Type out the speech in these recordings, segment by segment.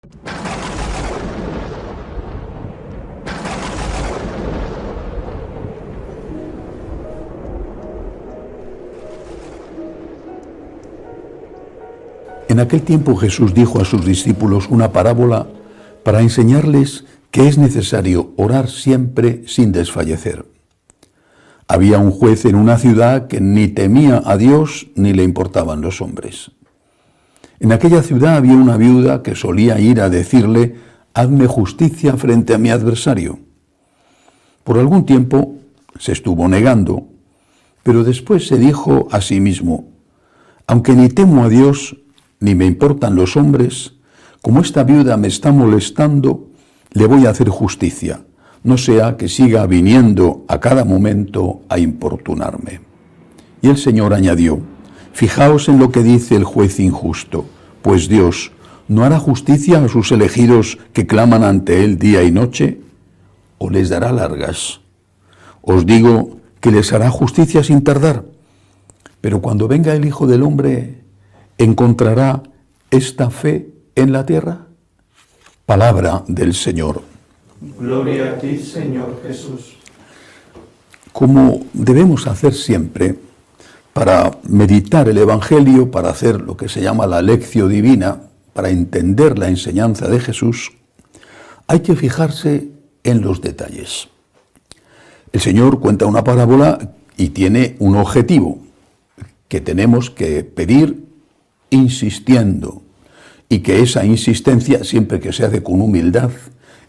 En aquel tiempo Jesús dijo a sus discípulos una parábola para enseñarles que es necesario orar siempre sin desfallecer. Había un juez en una ciudad que ni temía a Dios ni le importaban los hombres. En aquella ciudad había una viuda que solía ir a decirle: «Hazme justicia frente a mi adversario». Por algún tiempo se estuvo negando, pero después se dijo a sí mismo: «Aunque ni temo a Dios ni me importan los hombres, como esta viuda me está molestando, le voy a hacer justicia, no sea que siga viniendo a cada momento a importunarme». Y el Señor añadió: «Fijaos en lo que dice el juez injusto, pues Dios no hará justicia a sus elegidos que claman ante Él día y noche, o les dará largas. Os digo que les hará justicia sin tardar. Pero cuando venga el Hijo del Hombre, ¿encontrará esta fe en la tierra?». Palabra del Señor. Gloria a ti, Señor Jesús. Como debemos hacer siempre para meditar el Evangelio, para hacer lo que se llama la lección divina, para entender la enseñanza de Jesús, hay que fijarse en los detalles. El Señor cuenta una parábola y tiene un objetivo, que tenemos que pedir insistiendo, y que esa insistencia, siempre que se hace con humildad,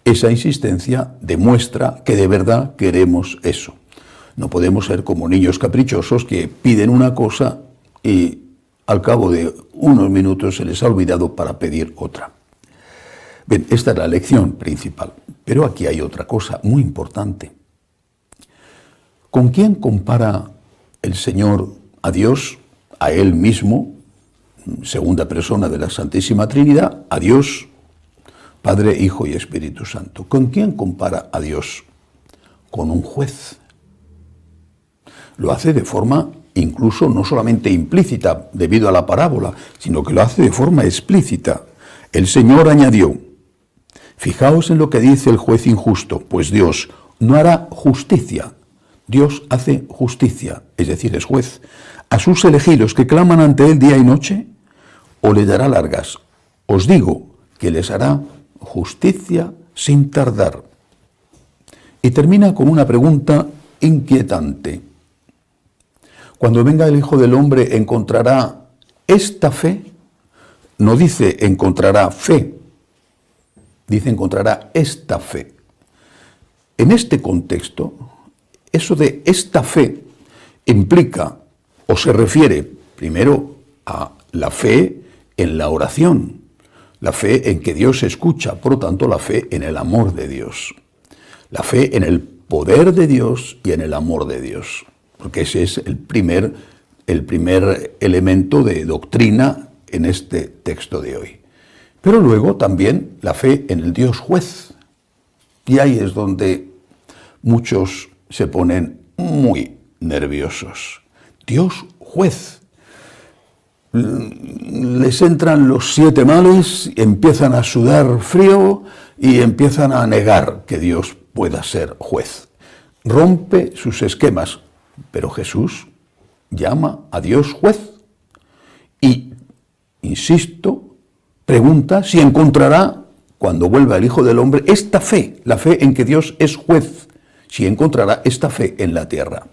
esa insistencia demuestra que de verdad queremos eso. No podemos ser como niños caprichosos que piden una cosa y al cabo de unos minutos se les ha olvidado para pedir otra. Bien, esta es la lección principal, pero aquí hay otra cosa muy importante. ¿Con quién compara el Señor a Dios, a Él mismo, segunda persona de la Santísima Trinidad, a Dios, Padre, Hijo y Espíritu Santo? ¿Con quién compara a Dios? Con un juez. Lo hace de forma incluso no solamente implícita debido a la parábola, sino que lo hace de forma explícita. El Señor añadió: «Fijaos en lo que dice el juez injusto, pues Dios no hará justicia». Dios hace justicia, es decir, es juez, a sus elegidos que claman ante Él día y noche, o le dará largas. Os digo que les hará justicia sin tardar. Y termina con una pregunta inquietante. Cuando venga el Hijo del Hombre, ¿encontrará esta fe? No dice encontrará fe, dice encontrará esta fe. En este contexto, eso de esta fe implica o se refiere primero a la fe en la oración, la fe en que Dios escucha, por lo tanto la fe en el amor de Dios, la fe en el poder de Dios y en el amor de Dios, porque ese es el primer elemento de doctrina en este texto de hoy. Pero luego también la fe en el Dios juez, y ahí es donde muchos se ponen muy nerviosos. Dios juez. Les entran los 7 males, empiezan a sudar frío y empiezan a negar que Dios pueda ser juez. Rompe sus esquemas, pero Jesús llama a Dios juez y, insisto, pregunta si encontrará, cuando vuelva el Hijo del Hombre, esta fe, la fe en que Dios es juez, si encontrará esta fe en la tierra.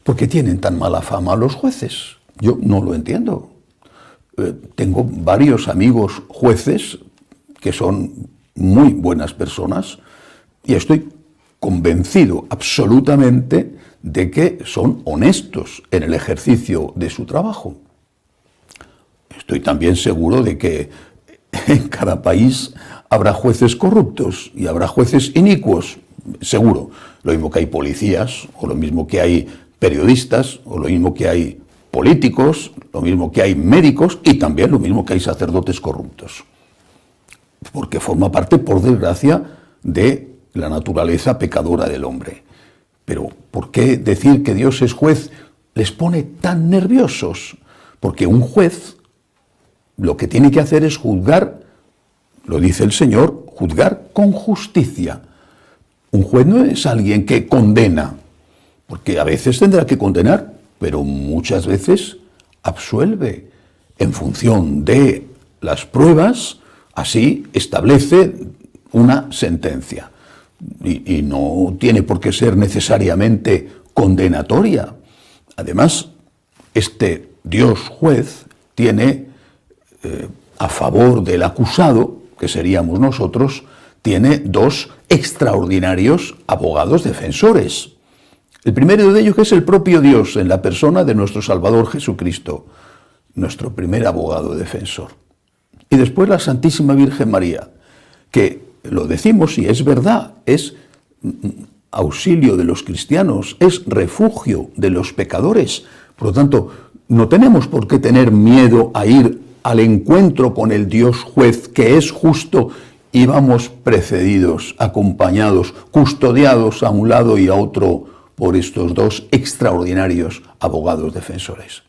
¿Por qué tienen tan mala fama los jueces? Yo no lo entiendo. Tengo varios amigos jueces que son muy buenas personas y estoy convencido absolutamente de que son honestos en el ejercicio de su trabajo. Estoy también seguro de que en cada país habrá jueces corruptos y habrá jueces inicuos, seguro. Lo mismo que hay policías, o lo mismo que hay periodistas, o lo mismo que hay políticos, lo mismo que hay médicos y también lo mismo que hay sacerdotes corruptos. Porque forma parte, por desgracia, de la naturaleza pecadora del hombre. Pero ¿por qué decir que Dios es juez les pone tan nerviosos? Porque un juez lo que tiene que hacer es juzgar lo dice el Señor, juzgar con justicia. Un juez no es alguien que condena, porque a veces tendrá que condenar, pero muchas veces absuelve en función de las pruebas, así establece una sentencia. Y no tiene por qué ser necesariamente condenatoria. Además, este Dios juez tiene a favor del acusado, que seríamos nosotros, tiene dos extraordinarios abogados defensores. El primero de ellos es el propio Dios, en la persona de nuestro Salvador Jesucristo, nuestro primer abogado defensor. Y después la Santísima Virgen María, que lo decimos y es verdad, es auxilio de los cristianos, es refugio de los pecadores. Por lo tanto, no tenemos por qué tener miedo a ir al encuentro con el Dios juez, que es justo, y vamos precedidos, acompañados, custodiados a un lado y a otro por estos dos extraordinarios abogados defensores.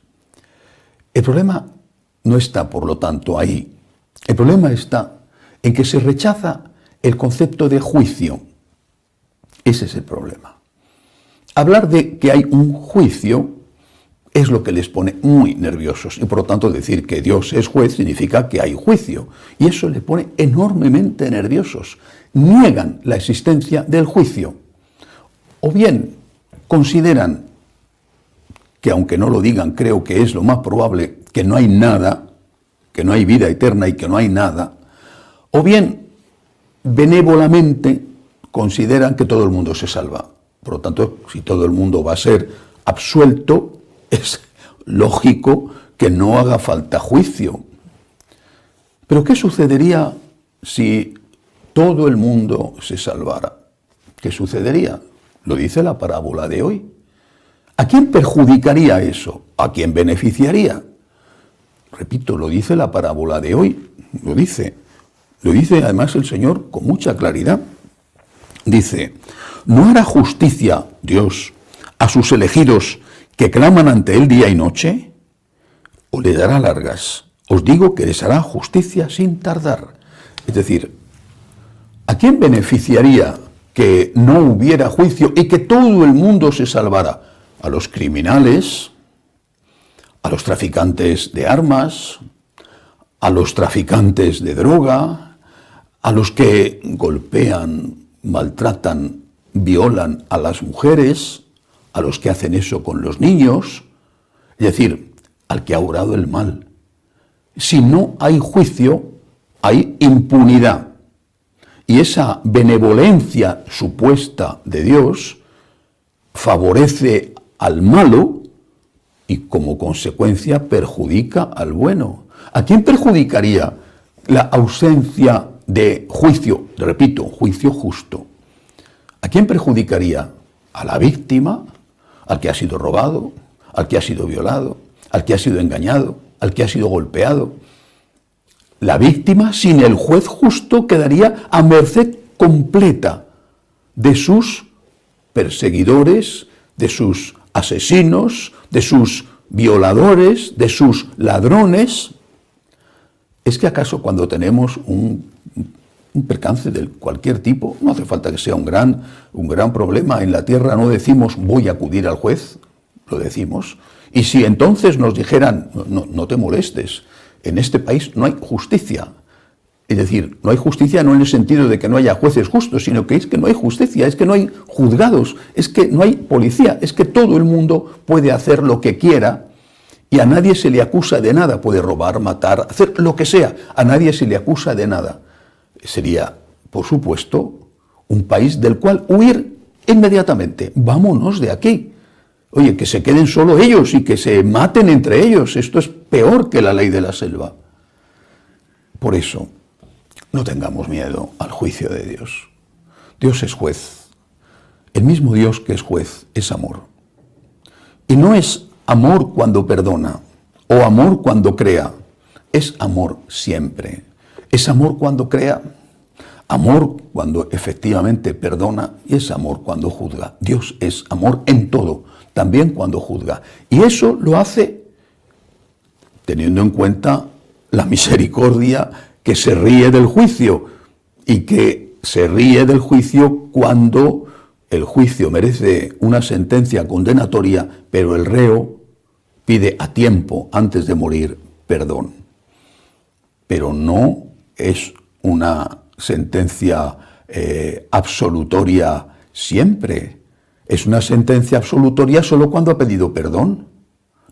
El problema no está, por lo tanto, ahí. El problema está en que se rechaza el concepto de juicio. Ese es el problema. Hablar de que hay un juicio es lo que les pone muy nerviosos, y por lo tanto decir que Dios es juez significa que hay juicio, y eso les pone enormemente nerviosos. Niegan la existencia del juicio, o bien consideran que, aunque no lo digan, creo que es lo más probable, que no hay nada, que no hay vida eterna y que no hay nada, o bien benévolamente consideran que todo el mundo se salva. Por lo tanto, si todo el mundo va a ser absuelto, es lógico que no haga falta juicio. Pero ¿qué sucedería si todo el mundo se salvara? ¿Qué sucedería? Lo dice la parábola de hoy. ¿A quién perjudicaría eso? ¿A quién beneficiaría? Repito, lo dice la parábola de hoy. Lo dice además el Señor con mucha claridad. Dice, ¿no hará justicia Dios a sus elegidos que claman ante él día y noche? ¿O le dará largas? Os digo que les hará justicia sin tardar. Es decir, ¿a quién beneficiaría que no hubiera juicio y que todo el mundo se salvara? A los criminales, a los traficantes de armas, a los traficantes de droga, a los que golpean, maltratan, violan a las mujeres, a los que hacen eso con los niños, es decir, al que ha obrado el mal. Si no hay juicio, hay impunidad. Y esa benevolencia supuesta de Dios favorece al malo y como consecuencia perjudica al bueno. ¿A quién perjudicaría la ausencia de juicio? Repito, juicio justo. ¿A quién perjudicaría? A la víctima, al que ha sido robado, al que ha sido violado, al que ha sido engañado, al que ha sido golpeado. La víctima, sin el juez justo, quedaría a merced completa de sus perseguidores, de sus asesinos, de sus violadores, de sus ladrones. ¿Es que acaso cuando tenemos un percance de cualquier tipo, no hace falta que sea un gran problema en la tierra, no decimos voy a acudir al juez? Lo decimos. Y si entonces nos dijeran, no te molestes, en este país no hay justicia. Es decir, no hay justicia no en el sentido de que no haya jueces justos, sino que es que no hay justicia, es que no hay juzgados, es que no hay policía, es que todo el mundo puede hacer lo que quiera y a nadie se le acusa de nada. Puede robar, matar, hacer lo que sea, a nadie se le acusa de nada. Sería, por supuesto, un país del cual huir inmediatamente. Vámonos de aquí. Oye, que se queden solo ellos y que se maten entre ellos. Esto es peor que la ley de la selva. Por eso, no tengamos miedo al juicio de Dios. Dios es juez. El mismo Dios que es juez es amor. Y no es amor cuando perdona o amor cuando crea. Es amor siempre. Es amor cuando crea, amor cuando efectivamente perdona y es amor cuando juzga. Dios es amor en todo, también cuando juzga. Y eso lo hace teniendo en cuenta la misericordia que se ríe del juicio y que se ríe del juicio cuando el juicio merece una sentencia condenatoria, pero el reo pide a tiempo, antes de morir, perdón. Pero no es una sentencia absolutoria siempre. Es una sentencia absolutoria solo cuando ha pedido perdón.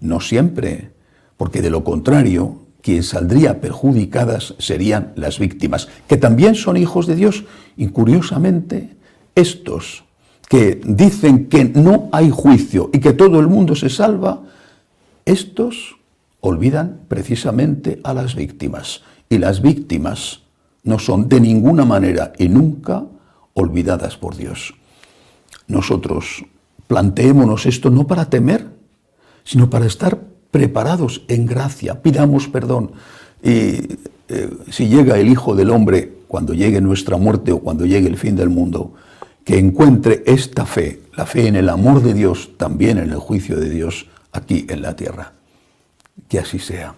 No siempre, porque de lo contrario, quien saldría perjudicadas serían las víctimas, que también son hijos de Dios. Y curiosamente, estos que dicen que no hay juicio y que todo el mundo se salva, estos olvidan precisamente a las víctimas. Y las víctimas no son de ninguna manera y nunca olvidadas por Dios. Nosotros planteémonos esto no para temer, sino para estar preparados en gracia. Pidamos perdón. Y si llega el Hijo del Hombre, cuando llegue nuestra muerte o cuando llegue el fin del mundo, que encuentre esta fe, la fe en el amor de Dios, también en el juicio de Dios, aquí en la tierra. Que así sea.